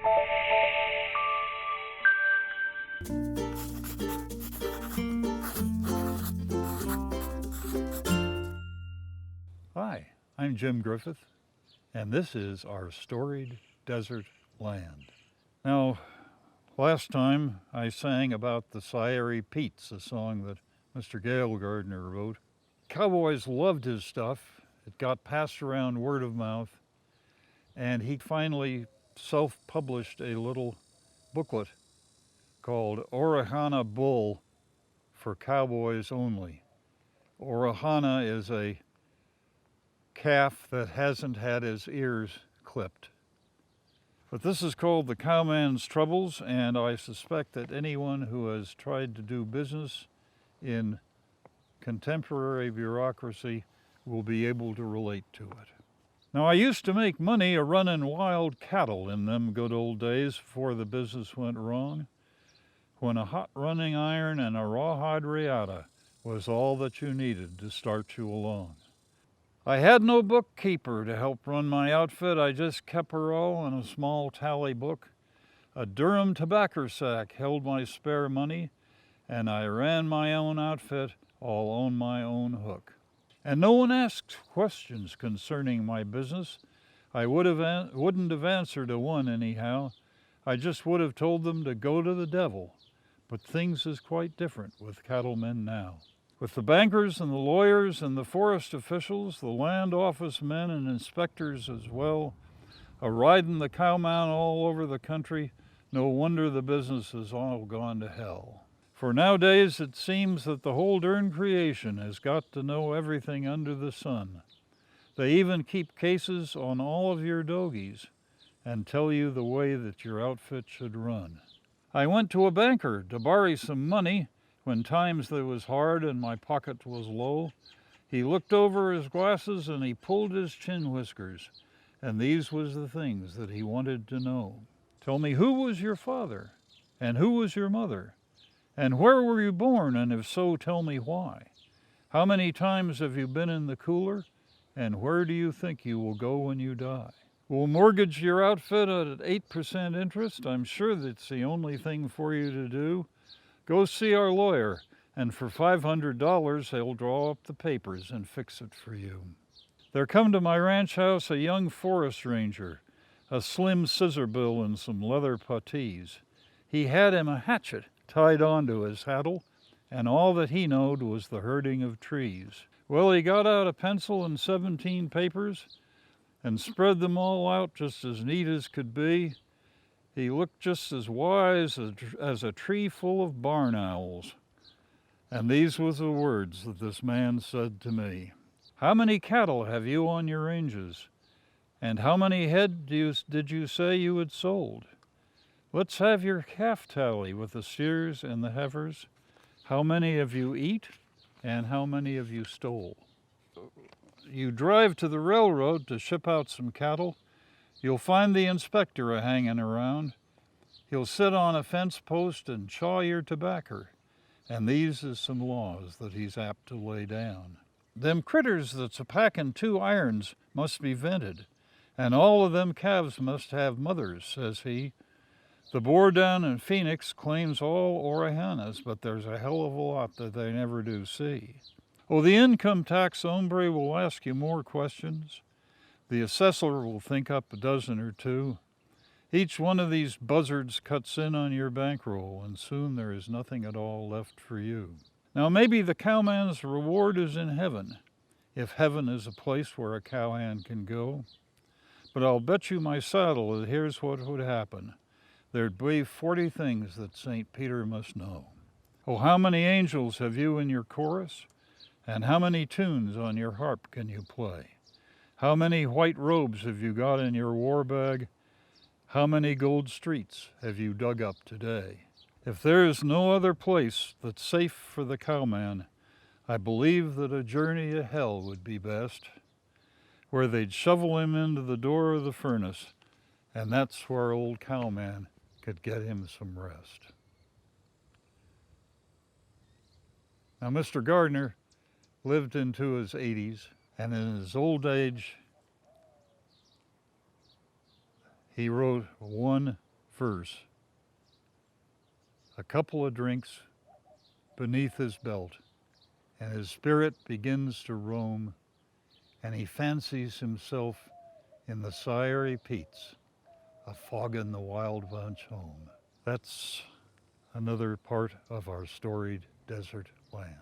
Hi, I'm Jim Griffith, and this is our storied desert land. Now, last time I sang about the Sayeri Pete's, a song that Mr. Gale Gardner wrote. Cowboys loved his stuff. It got passed around word of mouth, and he finally self-published a little booklet called Orahana Bull for Cowboys Only. Orahana is a calf that hasn't had his ears clipped. But this is called the Cowman's Troubles, and I suspect that anyone who has tried to do business in contemporary bureaucracy will be able to relate to it. Now, I used to make money a running wild cattle in them good old days before the business went wrong, when a hot running iron and a rawhide riata was all that you needed to start you along. I had no bookkeeper to help run my outfit. I just kept her all in a small tally book. A Durham tobacco sack held my spare money, and I ran my own outfit all on my own hook. And no one asked questions concerning my business. I wouldn't have answered a one anyhow. I just would have told them to go to the devil. But things is quite different with cattlemen now. With the bankers and the lawyers and the forest officials, the land office men and inspectors as well, a-riding the cowman all over the country, no wonder the business has all gone to hell. For nowadays it seems that the whole darn creation has got to know everything under the sun. They even keep cases on all of your dogies and tell you the way that your outfit should run. I went to a banker to borrow some money when times they was hard and my pocket was low. He looked over his glasses and he pulled his chin whiskers, and these was the things that he wanted to know. Tell me, who was your father? And who was your mother? And where were you born, and if so, tell me why? How many times have you been in the cooler? And where do you think you will go when you die? We'll mortgage your outfit at 8% interest. I'm sure that's the only thing for you to do. Go see our lawyer, and for $500 he'll draw up the papers and fix it for you. There come to my ranch house a young forest ranger, a slim scissor bill and some leather puttees. He had him a hatchet tied onto his saddle, and all that he knowed was the herding of trees. Well, he got out a pencil and 17 papers and spread them all out just as neat as could be. He looked just as wise as a tree full of barn owls. And these was the words that this man said to me. How many cattle have you on your ranges? And how many head did you say you had sold? Let's have your calf tally with the steers and the heifers. How many of you eat, and how many of you stole? You drive to the railroad to ship out some cattle. You'll find the inspector a-hanging around. He'll sit on a fence post and chaw your tobacco, and these is some laws that he's apt to lay down. Them critters that's a-packing 2 irons must be vented, and all of them calves must have mothers, says he. The board down in Phoenix claims all Orahanas, but there's a hell of a lot that they never do see. Oh, the income tax hombre will ask you more questions. The assessor will think up a dozen or two. Each one of these buzzards cuts in on your bankroll, and soon there is nothing at all left for you. Now maybe the cowman's reward is in heaven, if heaven is a place where a cowhand can go. But I'll bet you my saddle that here's what would happen. There'd be 40 things that St. Peter must know. Oh, how many angels have you in your chorus? And how many tunes on your harp can you play? How many white robes have you got in your war bag? How many gold streets have you dug up today? If there is no other place that's safe for the cowman, I believe that a journey to hell would be best, where they'd shovel him into the door of the furnace, and that's where old Cowman could get him some rest. Now, Mr. Gardner lived into his 80s, and in his old age, he wrote one furs. A couple of drinks beneath his belt, and his spirit begins to roam, and he fancies himself in the Sciery Peats, a foggin' the wild bunch home. That's another part of our storied desert land.